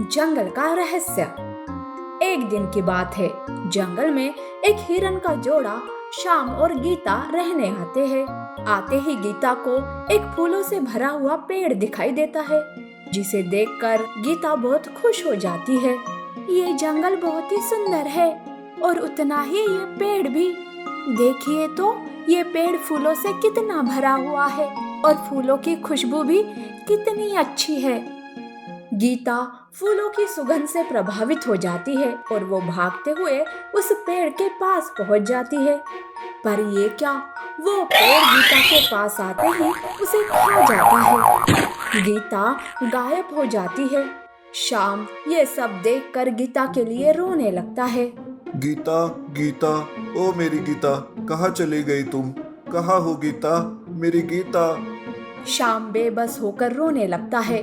जंगल का रहस्य। एक दिन की बात है। जंगल में एक हिरन का जोड़ा श्याम और गीता रहने आते हैं। आते ही गीता को एक फूलों से भरा हुआ पेड़ दिखाई देता है, जिसे देखकर गीता बहुत खुश हो जाती है। ये जंगल बहुत ही सुंदर है और उतना ही ये पेड़ भी। देखिए तो ये पेड़ फूलों से कितना भरा हुआ है और फूलों की खुशबू भी कितनी अच्छी है। गीता फूलों की सुगंध से प्रभावित हो जाती है और वो भागते हुए उस पेड़ के पास पहुंच जाती है। पर ये क्या, वो पेड़ गीता के पास आते ही उसे खा जाता है। गीता गायब हो जाती है। श्याम ये सब देखकर गीता के लिए रोने लगता है। गीता, गीता, ओ मेरी गीता, कहाँ चली गई तुम? कहाँ हो गीता, मेरी गीता? श्याम बेबस होकर रोने लगता है।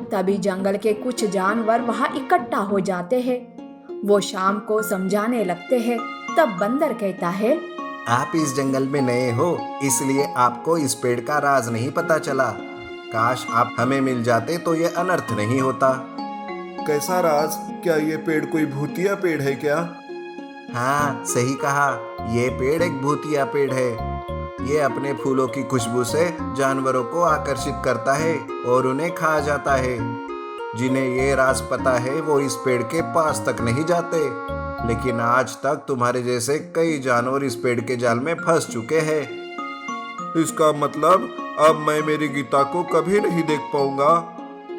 तभी जंगल के कुछ जानवर वहां इकट्ठा हो जाते हैं। वो श्याम को समझाने लगते हैं। तब बंदर कहता है, आप इस जंगल में नए हो, इसलिए आपको इस पेड़ का राज नहीं पता चला। काश आप हमें मिल जाते तो ये अनर्थ नहीं होता। कैसा राज? क्या ये पेड़ कोई भूतिया पेड़ है क्या? हाँ, सही कहा, ये पेड़ एक भूतिया पेड़ है। ये अपने फूलों की खुशबू से जानवरों को आकर्षित करता है और उन्हें खा जाता है। जिन्हें ये राज पता है वो इस पेड़ के पास तक नहीं जाते। लेकिन आज तक तुम्हारे जैसे कई जानवर इस पेड़ के जाल में फंस चुके हैं। इसका मतलब अब मैं मेरी गीता को कभी नहीं देख पाऊंगा।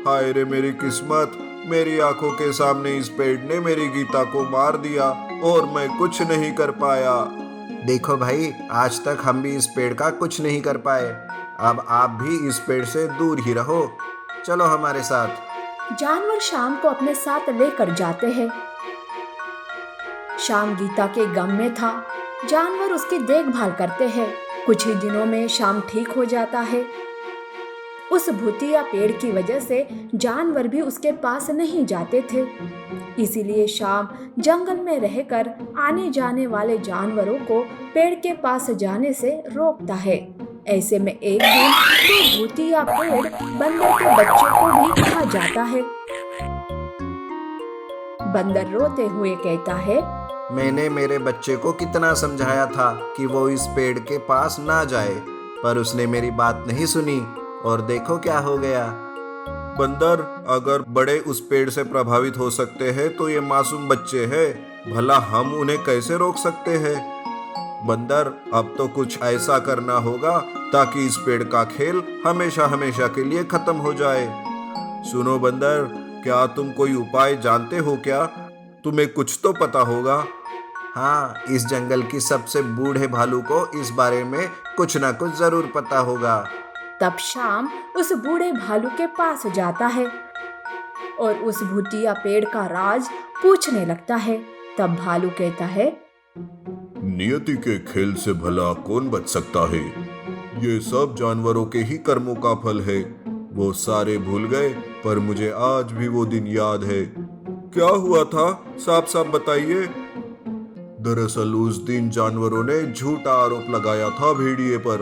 हाय रे मेरी किस्मत, मेरी आंखों के सामने इस पेड़ ने मेरी गीता को मार दिया और मैं कुछ नहीं कर पाया। देखो भाई, आज तक हम भी इस पेड़ का कुछ नहीं कर पाए। अब आप भी इस पेड़ से दूर ही रहो। चलो हमारे साथ। जानवर श्याम को अपने साथ लेकर जाते हैं। श्याम गीता के गम में था। जानवर उसकी देखभाल करते हैं। कुछ ही दिनों में श्याम ठीक हो जाता है। उस भूतिया पेड़ की वजह से जानवर भी उसके पास नहीं जाते थे। इसीलिए श्याम जंगल में रहकर आने जाने वाले जानवरों को पेड़ के पास जाने से रोकता है। ऐसे में एक दिन वो भूतिया पेड़ बंदर के बच्चे को भी खा जाता है। बंदर रोते हुए कहता है, मैंने मेरे बच्चे को कितना समझाया था कि वो इस पेड़ के पास ना जाए, पर उसने मेरी बात नहीं सुनी और देखो क्या हो गया। बंदर, अगर बड़े उस पेड़ से प्रभावित हो सकते हैं तो ये मासूम बच्चे हैं, भला हम उन्हें कैसे रोक सकते हैं? बंदर, अब तो कुछ ऐसा करना होगा ताकि इस पेड़ का खेल हमेशा हमेशा के लिए खत्म हो जाए। सुनो बंदर, क्या तुम कोई उपाय जानते हो क्या? तुम्हें कुछ तो पता होगा। हाँ, इस जंगल की सबसे बूढ़े भालू को इस बारे में कुछ ना कुछ जरूर पता होगा। तब श्याम उस बूढ़े भालू के पास जाता है और उस भूतिया पेड़ का राज पूछने लगता है। तब भालू कहता है, नियति के खेल से भला कौन बच सकता है? ये सब जानवरों के ही कर्मों का फल है। वो सारे भूल गए, पर मुझे आज भी वो दिन याद है। क्या हुआ था? साफ साफ बताइए। दरअसल उस दिन जानवरों ने झूठा आरोप लगाया था भेड़िए पर।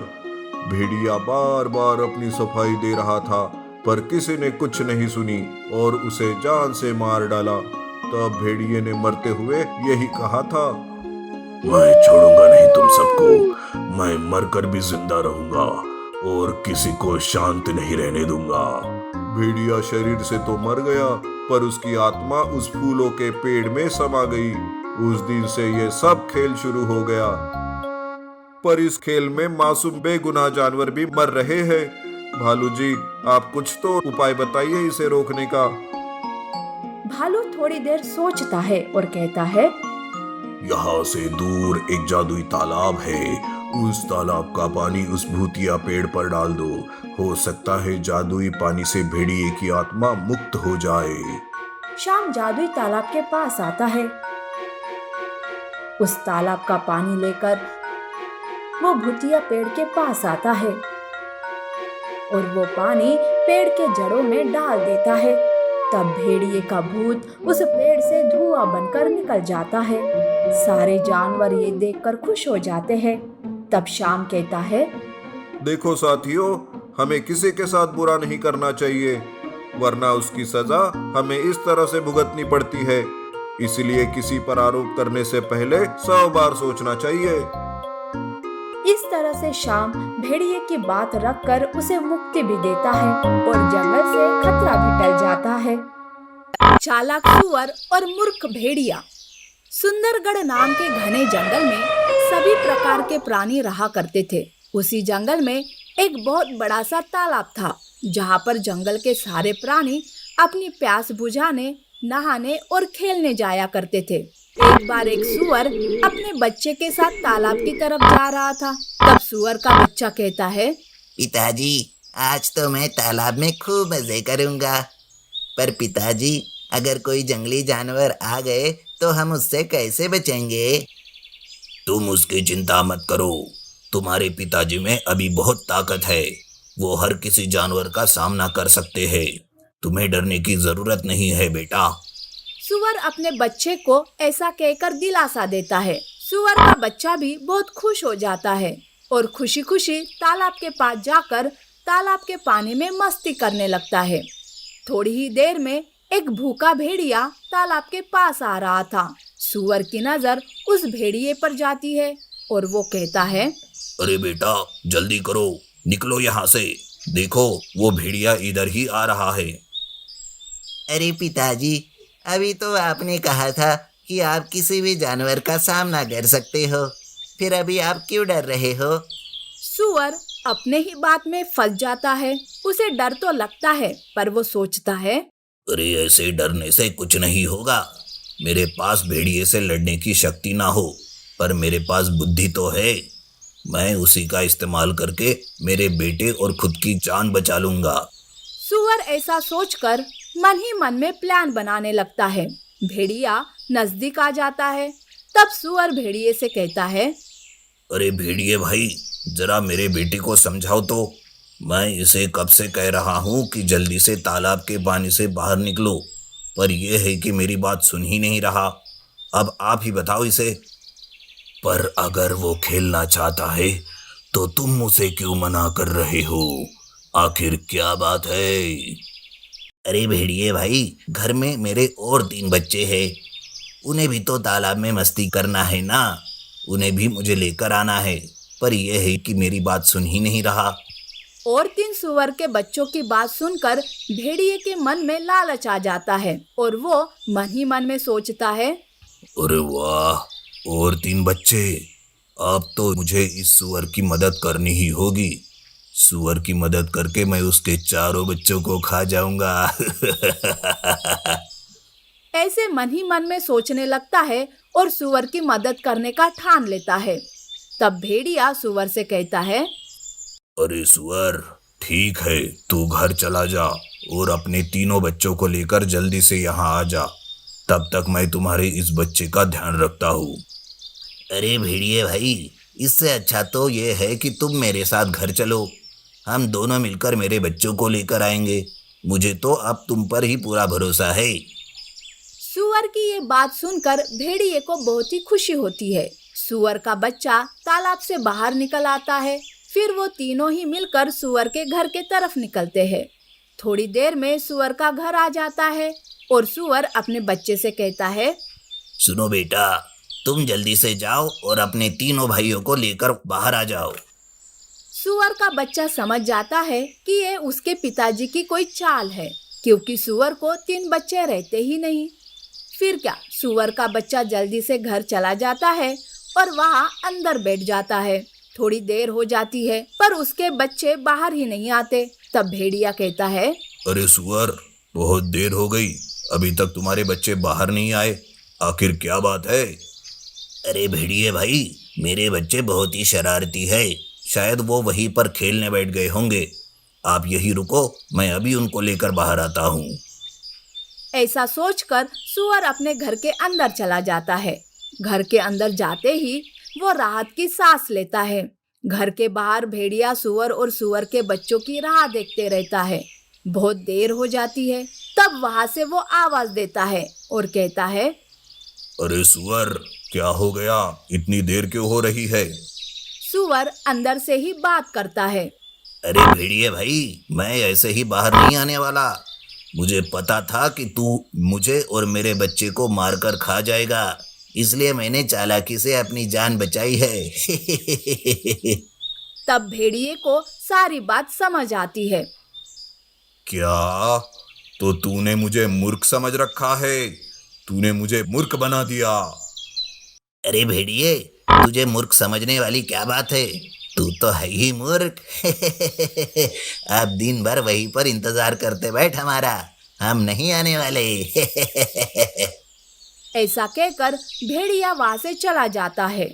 भेड़िया बार बार अपनी सफाई दे रहा था, पर किसी ने कुछ नहीं सुनी और उसे जान से मार डाला। तब भेड़िए ने मरते हुए यही कहा था, मैं छोड़ूंगा नहीं तुम सबको, मैं मरकर भी जिंदा रहूंगा और किसी को शांत नहीं रहने दूंगा। भेड़िया शरीर से तो मर गया, पर उसकी आत्मा उस फूलों के पेड़ में समा गई। उस दिन से ये सब खेल शुरू हो गया। पर इस खेल में मासूम बेगुनाह जानवर भी मर रहे हैं। भालू जी, आप कुछ तो उपाय बताइए इसे रोकने का। भालू थोड़ी देर सोचता है और कहता है, यहाँ से दूर एक जादुई तालाब है। उस तालाब का पानी उस भूतिया पेड़ पर डाल दो। हो सकता है जादुई पानी से भेड़िए की आत्मा मुक्त हो जाए। श्याम जादुई तालाब के पास आता है। उस तालाब का पानी लेकर वो भूतिया पेड़ के पास आता है और वो पानी पेड़ के जड़ों में डाल देता है। तब भेड़िए का भूत उस पेड़ से धुआं बनकर निकल जाता है। सारे जानवर ये देखकर खुश हो जाते हैं। तब श्याम कहता है, देखो साथियों, हमें किसी के साथ बुरा नहीं करना चाहिए। वरना उसकी सजा हमें इस तरह से भुगतनी पड़ती है। इसलिए किसी पर आरोप करने से पहले 100 बार सोचना चाहिए। इस तरह से शाम भेड़िए की बात रखकर उसे मुक्ति भी देता है और जंगल से खतरा भी टल जाता है। चालाक सुअर और मूर्ख भेड़िया। सुंदरगढ़ नाम के घने जंगल में सभी प्रकार के प्राणी रहा करते थे। उसी जंगल में एक बहुत बड़ा सा तालाब था, जहाँ पर जंगल के सारे प्राणी अपनी प्यास बुझाने, नहाने और खेलने जाया करते थे। एक बार एक सुअर अपने बच्चे के साथ तालाब की तरफ जा रहा था। तब सुअर का बच्चा कहता है, पिताजी, आज तो मैं तालाब में खूब मजे करूंगा। पर पिताजी, अगर कोई जंगली जानवर आ गए तो हम उससे कैसे बचेंगे? तुम उसकी चिंता मत करो। तुम्हारे पिताजी में अभी बहुत ताकत है। वो हर किसी जानवर का सामना कर सकते हैं। तुम्हें डरने की जरूरत नहीं है बेटा। सुअर अपने बच्चे को ऐसा कहकर दिलासा देता है। सुअर का बच्चा भी बहुत खुश हो जाता है और खुशी खुशी तालाब के पास जाकर तालाब के पानी में मस्ती करने लगता है। थोड़ी ही देर में एक भूखा भेड़िया तालाब के पास आ रहा था। सुअर की नजर उस भेड़िए पर जाती है और वो कहता है, अरे बेटा, जल्दी करो, निकलो यहाँ से। देखो, वो भेड़िया इधर ही आ रहा है। अरे पिताजी, अभी तो आपने कहा था कि आप किसी भी जानवर का सामना कर सकते हो, फिर अभी आप क्यों डर रहे हो? सुअर अपने ही बात में फंस जाता है। उसे डर तो लगता है, पर वो सोचता है, अरे ऐसे डरने से कुछ नहीं होगा। मेरे पास भेड़िए से लड़ने की शक्ति ना हो, पर मेरे पास बुद्धि तो है। मैं उसी का इस्तेमाल करके मेरे बेटे और खुद की जान बचा लूंगा। सुअर ऐसा सोचकर मन ही मन में प्लान बनाने लगता है। भेड़िया नजदीक आ जाता है। तब सुअर भेड़िए से कहता है, अरे भेड़िए भाई, जरा मेरे बेटे को समझाओ तो। मैं इसे कब से कह रहा हूँ कि जल्दी से तालाब के पानी से बाहर निकलो, पर यह है कि मेरी बात सुन ही नहीं रहा। अब आप ही बताओ इसे। पर अगर वो खेलना चाहता है तो तुम उसे क्यों मना कर रहे हो? आखिर क्या बात है? अरे भेड़िए भाई, घर में मेरे और 3 बच्चे हैं। उन्हें भी तो तालाब में मस्ती करना है ना। उन्हें भी मुझे लेकर आना है, पर यह है कि मेरी बात सुन ही नहीं रहा। और 3 सुअर के बच्चों की बात सुनकर भेड़िए के मन में लालच आ जाता है और वो मन ही मन में सोचता है, अरे वाह, और 3 बच्चे। अब तो मुझे इस सुअर की मदद करनी ही होगी। सुअर की मदद करके मैं उसके 4 बच्चों को खा जाऊंगा। ऐसे मन ही मन में सोचने लगता है और सुअर की मदद करने का ठान लेता है। तब भेड़िया सुअर से कहता है, अरे सुअर, ठीक है, तू घर चला जा और अपने 3 बच्चों को लेकर जल्दी से यहाँ आ जा। तब तक मैं तुम्हारे इस बच्चे का ध्यान रखता हूँ। अरे भेड़िए भाई, इससे अच्छा तो ये है कि तुम मेरे साथ घर चलो। हम दोनों मिलकर मेरे बच्चों को लेकर आएंगे। मुझे तो अब तुम पर ही पूरा भरोसा है। सुअर की ये बात सुनकर भेड़िए को बहुत ही खुशी होती है। सुअर का बच्चा तालाब से बाहर निकल आता है। फिर वो तीनों ही मिलकर सुअर के घर के तरफ निकलते हैं। थोड़ी देर में सुअर का घर आ जाता है और सुअर अपने बच्चे से कहता है, सुनो बेटा, तुम जल्दी से जाओ और अपने 3 भाइयों को लेकर बाहर आ जाओ। सुअर का बच्चा समझ जाता है कि ये उसके पिताजी की कोई चाल है, क्योंकि सुअर को 3 बच्चे रहते ही नहीं। फिर क्या, सुअर का बच्चा जल्दी से घर चला जाता है और वहाँ अंदर बैठ जाता है। थोड़ी देर हो जाती है, पर उसके बच्चे बाहर ही नहीं आते। तब भेड़िया कहता है, अरे सुअर, बहुत देर हो गई, अभी तक तुम्हारे बच्चे बाहर नहीं आए। आखिर क्या बात है? अरे भेड़िए भाई, मेरे बच्चे बहुत ही शरारती है। शायद वो वहीं पर खेलने बैठ गए होंगे। आप यही रुको, मैं अभी उनको लेकर बाहर आता हूँ। ऐसा सोचकर सुअर अपने घर के अंदर चला जाता है। घर के अंदर जाते ही वो राहत की सांस लेता है। घर के बाहर भेड़िया सुअर और सुअर के बच्चों की राह देखते रहता है। बहुत देर हो जाती है, तब वहां से वो आवाज देता है और कहता है, अरे सुअर, क्या हो गया? इतनी देर क्यों हो रही है? सुअर अंदर से ही बात करता है, अरे भेड़िए भाई, मैं ऐसे ही बाहर नहीं आने वाला। मुझे पता था कि तू मुझे और मेरे बच्चे को मारकर खा जाएगा, इसलिए मैंने चालाकी से अपनी जान बचाई है। तब भेड़िए को सारी बात समझ आती है। क्या? तो तूने मुझे मूर्ख समझ रखा है? तूने मुझे मूर्ख बना दिया। अरे भेड़िए, तुझे मूर्ख समझने वाली क्या बात है? तू तो है ही मूर्ख। अब दिन भर वहीं पर इंतजार करते बैठ हमारा, हम नहीं आने वाले। ऐसा कहकर भेड़िया वहां से चला जाता है।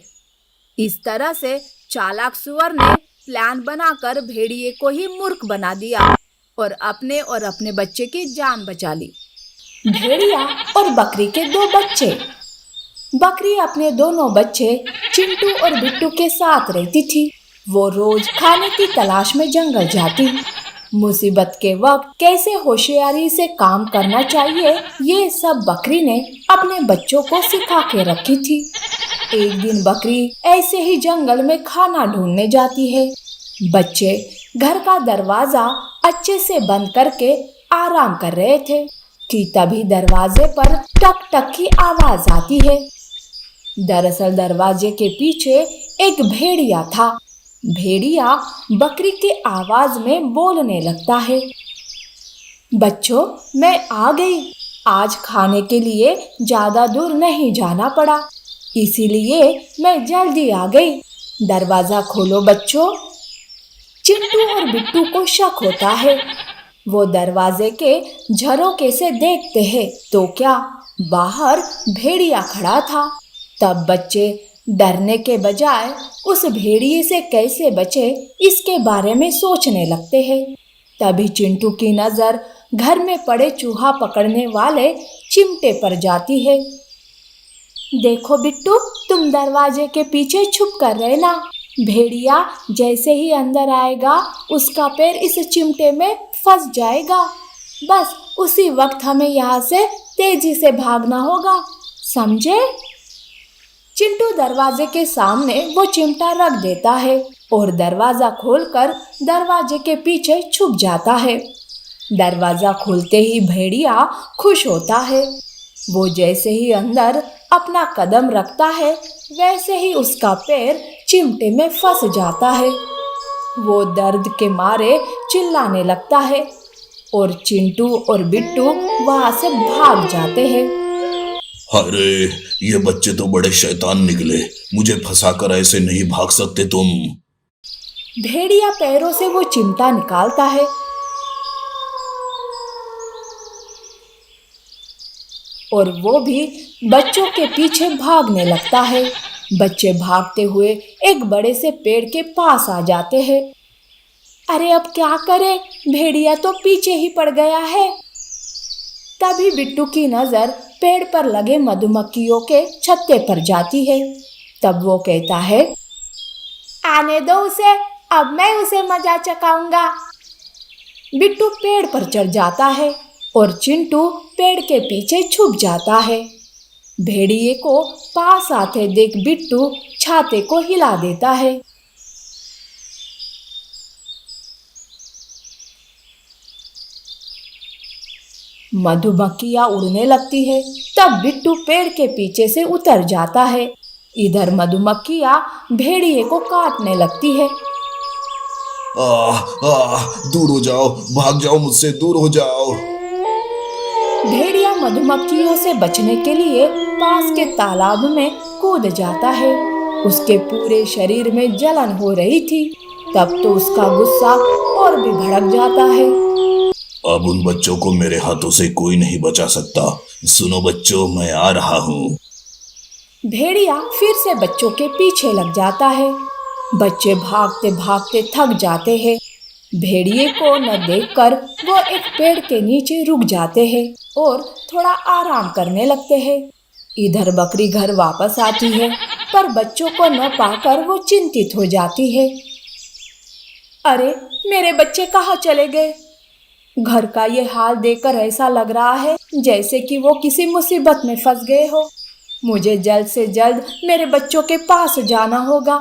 इस तरह से चालाक सुअर ने प्लान बनाकर भेड़िए को ही मूर्ख बना दिया और अपने बच्चे की जान बचा ली। भेड़िया और बकरी के 2 बच्चे। बकरी अपने दोनों बच्चे चिंटू और बिट्टू के साथ रहती थी। वो रोज खाने की तलाश में जंगल जाती। मुसीबत के वक्त कैसे होशियारी से काम करना चाहिए, ये सब बकरी ने अपने बच्चों को सिखा के रखी थी। एक दिन बकरी ऐसे ही जंगल में खाना ढूंढने जाती है। बच्चे घर का दरवाजा अच्छे से बंद करके आराम कर रहे थे कि तभी दरवाजे पर टक टक की आवाज आती है। दरअसल दरवाजे के पीछे एक भेड़िया था। भेड़िया बकरी की आवाज में बोलने लगता है, बच्चों मैं आ गई। आज खाने के लिए ज्यादा दूर नहीं जाना पड़ा, इसीलिए मैं जल्दी आ गई। दरवाजा खोलो बच्चों। चिंटू और बिट्टू को शक होता है। वो दरवाजे के झरोके से देखते हैं तो क्या बाहर भेड़िया खड़ा था। तब बच्चे डरने के बजाय उस भेड़िए से कैसे बचे इसके बारे में सोचने लगते हैं। तभी चिंटू की नजर घर में पड़े चूहा पकड़ने वाले चिमटे पर जाती है। देखो बिट्टू, तुम दरवाजे के पीछे छुप कर रहना। भेड़िया जैसे ही अंदर आएगा उसका पैर इस चिमटे में फंस जाएगा। बस उसी वक्त हमें यहाँ से तेजी से भागना होगा, समझे? चिंटू दरवाजे के सामने वो चिमटा रख देता है और दरवाजा खोलकर दरवाजे के पीछे छुप जाता है। दरवाजा खुलते ही भेड़िया खुश होता है। वो जैसे ही अंदर अपना कदम रखता है वैसे ही उसका पैर चिमटे में फंस जाता है। वो दर्द के मारे चिल्लाने लगता है और चिंटू और बिट्टू वहां से भाग जाते हैं। अरे ये बच्चे तो बड़े शैतान निकले, मुझे फंसाकर ऐसे नहीं भाग सकते तुम। भेड़िया पैरों से वो चिमटा निकालता है और वो भी बच्चों के पीछे भागने लगता है। बच्चे भागते हुए एक बड़े से पेड़ के पास आ जाते हैं। अरे अब क्या करें, भेड़िया तो पीछे ही पड़ गया है। तभी बिट्टू की नजर पेड़ पर लगे मधुमक्खियों के छत्ते पर जाती है। तब वो कहता है, आने दो उसे, अब मैं उसे मजा चखाऊंगा। बिट्टू पेड़ पर चढ़ जाता है और चिंटू पेड़ के पीछे छुप जाता है। भेड़िए को पास आते देख बिट्टू छाते को हिला देता है। मधुमक्खियां उड़ने लगती है। तब बिट्टू पेड़ के पीछे से उतर जाता है। इधर मधुमक्खियां भेड़िए को काटने लगती है। दूर हो जाओ, भाग जाओ मुझसे, दूर हो जाओ। भेड़िया मधुमक्खियों से बचने के लिए पास के तालाब में कूद जाता है। उसके पूरे शरीर में जलन हो रही थी। तब तो उसका गुस्सा और भी भड़क जाता है। अब उन बच्चों को मेरे हाथों से कोई नहीं बचा सकता। सुनो बच्चों, मैं आ रहा हूँ। भेड़िया फिर से बच्चों के पीछे लग जाता है। बच्चे भागते भागते थक जाते हैं। भेड़िए को न देखकर वो एक पेड़ के नीचे रुक जाते हैं और थोड़ा आराम करने लगते हैं। इधर बकरी घर वापस आती है, पर बच्चों को न पाकर वो चिंतित हो जाती है। अरे मेरे बच्चे कहाँ चले गए? घर का ये हाल देखकर ऐसा लग रहा है जैसे कि वो किसी मुसीबत में फंस गए हो। मुझे जल्द से जल्द मेरे बच्चों के पास जाना होगा।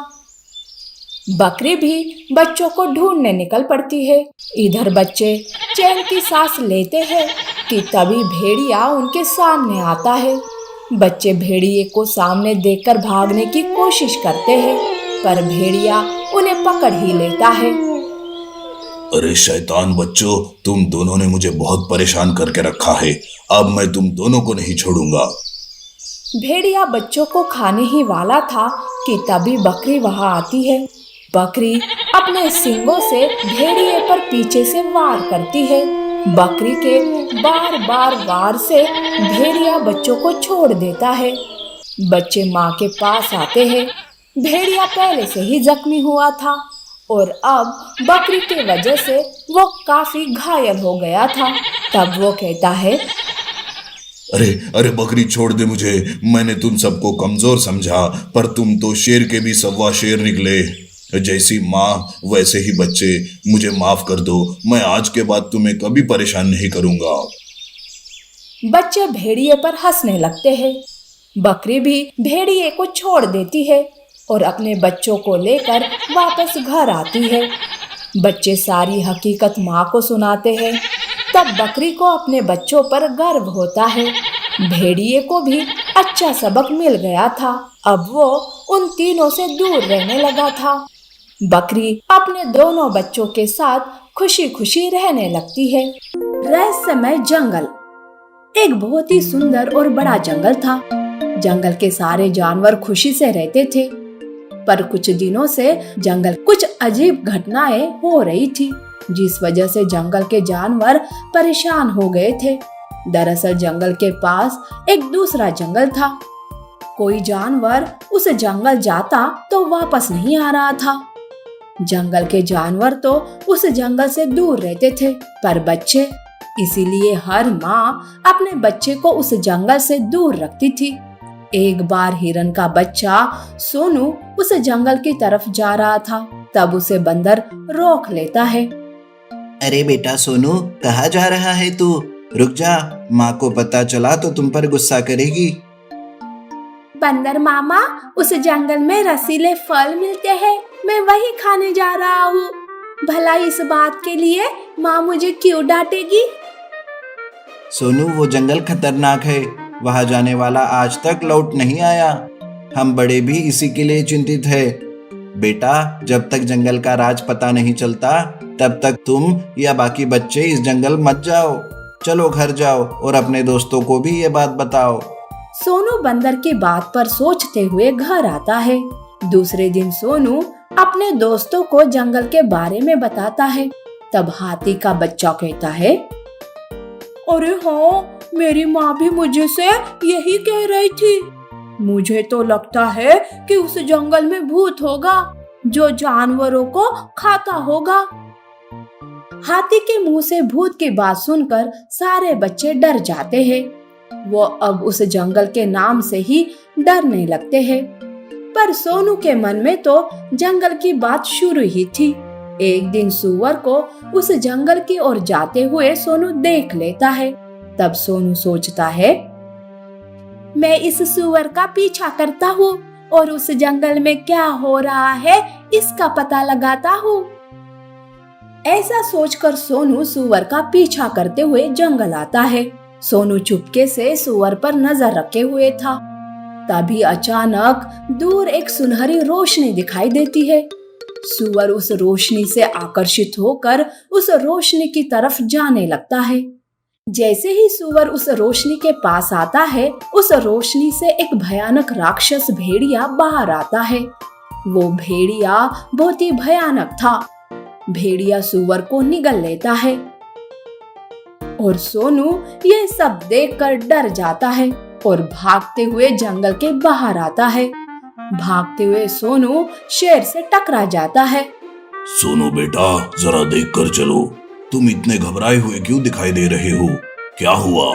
बकरी भी बच्चों को ढूंढने निकल पड़ती है। इधर बच्चे चैन की सांस लेते हैं कि तभी भेड़िया उनके सामने आता है। बच्चे भेड़िए को सामने देखकर भागने की कोशिश करते हैं, पर भेड़िया उन्हें पकड़ ही लेता है। अरे शैतान बच्चों, तुम दोनों ने मुझे बहुत परेशान करके रखा है। अब मैं तुम दोनों को नहीं छोड़ूंगा। भेड़िया बच्चों को खाने ही वाला था कि तभी बकरी वहां आती है। बकरी अपने सींगों से भेड़िए पर पीछे से वार करती है। बकरी के बार बार वार से भेड़िया बच्चों को छोड़ देता है। बच्चे माँ के पास आते हैं। भेड़िया पहले से ही जख्मी हुआ था और अब बकरी की वजह से वो काफी घायल हो गया था। तब वो कहता है, अरे अरे बकरी छोड़ दे मुझे। मैंने तुम सबको कमजोर समझा, पर तुम तो शेर के भी सवा शेर निकले। जैसी माँ वैसे ही बच्चे। मुझे माफ कर दो। मैं आज के बाद तुम्हें कभी परेशान नहीं करूंगा। बच्चे भेड़िए पर हंसने लगते हैं। बकरी भी भेड़िए को छोड़ देती है और अपने बच्चों को लेकर वापस घर आती है। बच्चे सारी हकीकत माँ को सुनाते हैं। तब बकरी को अपने बच्चों पर गर्व होता है। भेड़िए को भी अच्छा सबक मिल गया था। अब वो उन तीनों से दूर रहने लगा था। बकरी अपने दोनों बच्चों के साथ खुशी खुशी रहने लगती है। रहस्यमय जंगल। एक बहुत ही सुंदर और बड़ा जंगल था। जंगल के सारे जानवर खुशी से रहते थे, पर कुछ दिनों से जंगल कुछ अजीब घटनाएं हो रही थी, जिस वजह से जंगल के जानवर परेशान हो गए थे। दरअसल जंगल के पास एक दूसरा जंगल था। कोई जानवर उस जंगल जाता तो वापस नहीं आ रहा था। जंगल के जानवर तो उस जंगल से दूर रहते थे, पर बच्चे, इसीलिए हर माँ अपने बच्चे को उस जंगल से दूर रखती थी। एक बार हिरन का बच्चा सोनू उस जंगल की तरफ जा रहा था। तब उसे बंदर रोक लेता है। अरे बेटा सोनू, कहाँ जा रहा है तू? रुक जा, माँ को पता चला तो तुम पर गुस्सा करेगी। बंदर मामा, उस जंगल में रसीले फल मिलते हैं, मैं वही खाने जा रहा हूँ। भला इस बात के लिए माँ मुझे क्यों डांटेगी? सोनू, वो जंगल खतरनाक है। वहां जाने वाला आज तक लौट नहीं आया। हम बड़े भी इसी के लिए चिंतित है। बेटा, जब तक जंगल का राज पता नहीं चलता तब तक तुम या बाकी बच्चे इस जंगल मत जाओ। चलो घर जाओ और अपने दोस्तों को भी ये बात बताओ। सोनू बंदर की बात पर सोचते हुए घर आता है। दूसरे दिन सोनू अपने दोस्तों को जंगल के बारे में बताता है। तब हाथी का बच्चा कहता है, अरे हाँ, मेरी माँ भी मुझे से यही कह रही थी। मुझे तो लगता है कि उस जंगल में भूत होगा जो जानवरों को खाता होगा। हाथी के मुंह से भूत की बात सुनकर सारे बच्चे डर जाते हैं। वो अब उस जंगल के नाम से ही डरने लगते हैं। पर सोनू के मन में तो जंगल की बात शुरू ही थी। एक दिन सूअर को उस जंगल की ओर जाते हुए सोनू देख लेता है। तब सोनू सोचता है, मैं इस सूअर का पीछा करता हूँ और उस जंगल में क्या हो रहा है इसका पता लगाता हूँ। ऐसा सोचकर सोनू सूअर का पीछा करते हुए जंगल आता है। सोनू चुपके से सूअर पर नजर रखे हुए था। तभी अचानक दूर एक सुनहरी रोशनी दिखाई देती है। सूअर उस रोशनी से आकर्षित होकर उस रोशनी की तरफ जाने लगता है। जैसे ही सूअर उस रोशनी के पास आता है, उस रोशनी से एक भयानक राक्षस भेड़िया बाहर आता है। वो भेड़िया बहुत ही भयानक था। भेड़िया सूअर को निगल लेता है और सोनू ये सब देखकर डर जाता है और भागते हुए जंगल के बाहर आता है। भागते हुए सोनू शेर से टकरा जाता है। सोनू बेटा, जरा देख कर चलो। तुम इतने घबराए हुए क्यों दिखाई दे रहे हो? क्या हुआ?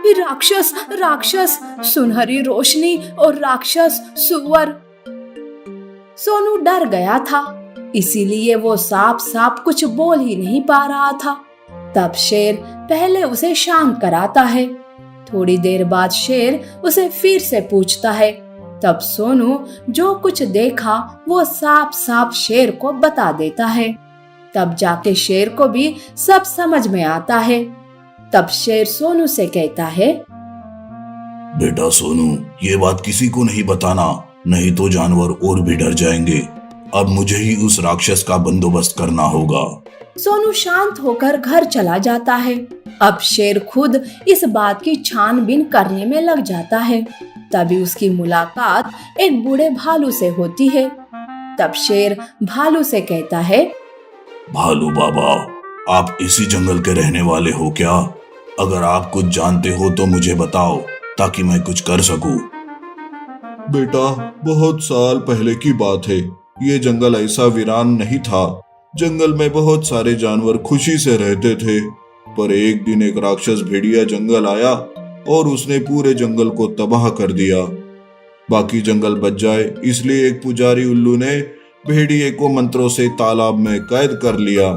राक्षस, राक्षस, सुनहरी रोशनी और राक्षस सूअर। सोनू डर गया था, इसीलिए वो साफ साफ कुछ बोल ही नहीं पा रहा था। तब शेर पहले उसे शांत कराता है। थोड़ी देर बाद शेर उसे फिर से पूछता है। तब सोनू जो कुछ देखा वो साफ साफ शेर को बता देता है। तब जाके शेर को भी सब समझ में आता है। तब शेर सोनू से कहता है, बेटा सोनू, ये बात किसी को नहीं बताना, नहीं तो जानवर और भी डर जाएंगे। अब मुझे ही उस राक्षस का बंदोबस्त करना होगा। सोनू शांत होकर घर चला जाता है। अब शेर खुद इस बात की छानबीन करने में लग जाता है। तभी उसकी मुलाकात एक बूढ़े भालू से होती है। तब शेर भालू से कहता है, भालू बाबा, आप इसी जंगल के रहने वाले हो क्या? अगर आप कुछ जानते हो तो मुझे बताओ, ताकि मैं कुछ कर सकूं। बेटा, बहुत साल पहले की बात है। ये जंगल ऐसा वीरान नहीं था। जंगल में बहुत सारे जानवर खुशी से रहते थे। पर एक दिन एक राक्षस भेड़िया जंगल आया और उसने पूरे जंगल को तबाह कर दिया। बाकी जंगल बच जाए इसलिए एक पुजारी उल्लू ने भेड़िए को मंत्रों से तालाब में कैद कर लिया।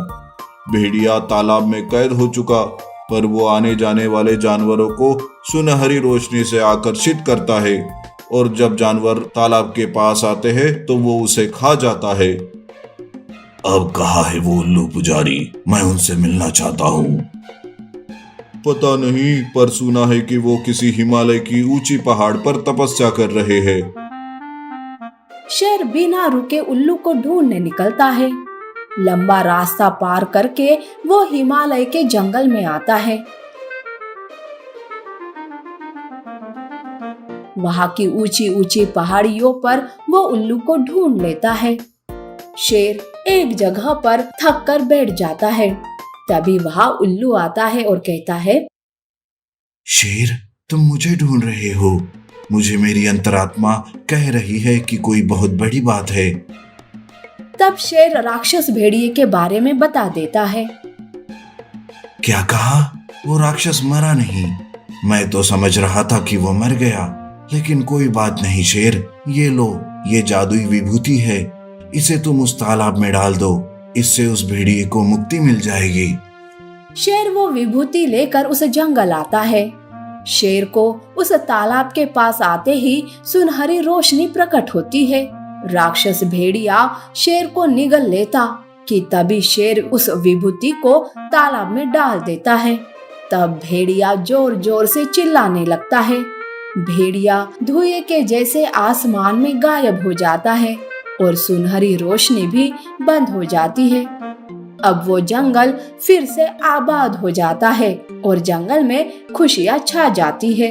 भेड़िया तालाब में कैद हो चुका, पर वो आने जाने वाले जानवरों को सुनहरी रोशनी से आकर्षित करता है और जब जानवर तालाब के पास आते हैं तो वो उसे खा जाता है। अब कहाँ है वो उल्लू पुजारी? मैं उनसे मिलना चाहता हूँ। पता नहीं, पर सुना है कि वो किसी हिमालय की ऊंची पहाड़ पर तपस्या कर रहे हैं। शेर बिना रुके उल्लू को ढूंढने निकलता है। लंबा रास्ता पार करके वो हिमालय के जंगल में आता है। वहां की ऊंची ऊंची पहाड़ियों पर वो उल्लू को ढूंढ लेता है। शेर एक जगह पर थक कर बैठ जाता है। तभी वहां उल्लू आता है और कहता है, शेर, तुम मुझे ढूंढ रहे हो? मुझे मेरी अंतरात्मा कह रही है कि कोई बहुत बड़ी बात है। तब शेर राक्षस भेड़िए के बारे में बता देता है। क्या कहा? वो राक्षस मरा नहीं। मैं तो समझ रहा था कि वो मर गया, लेकिन कोई बात नहीं शेर, ये लो, ये जादुई विभूति है। इसे तुम उस तालाब में डाल दो, इससे उस भेड़िए को मुक्ति मिल जाएगी। शेर वो विभूति लेकर उस जंगल आता है। शेर को उस तालाब के पास आते ही सुनहरी रोशनी प्रकट होती है। राक्षस भेड़िया शेर को निगल लेता कि तभी शेर उस विभूति को तालाब में डाल देता है। तब भेड़िया जोर जोर से चिल्लाने लगता है। भेड़िया धुएं के जैसे आसमान में गायब हो जाता है और सुनहरी रोशनी भी बंद हो जाती है। अब वो जंगल फिर से आबाद हो जाता है और जंगल में खुशियां छा जाती है।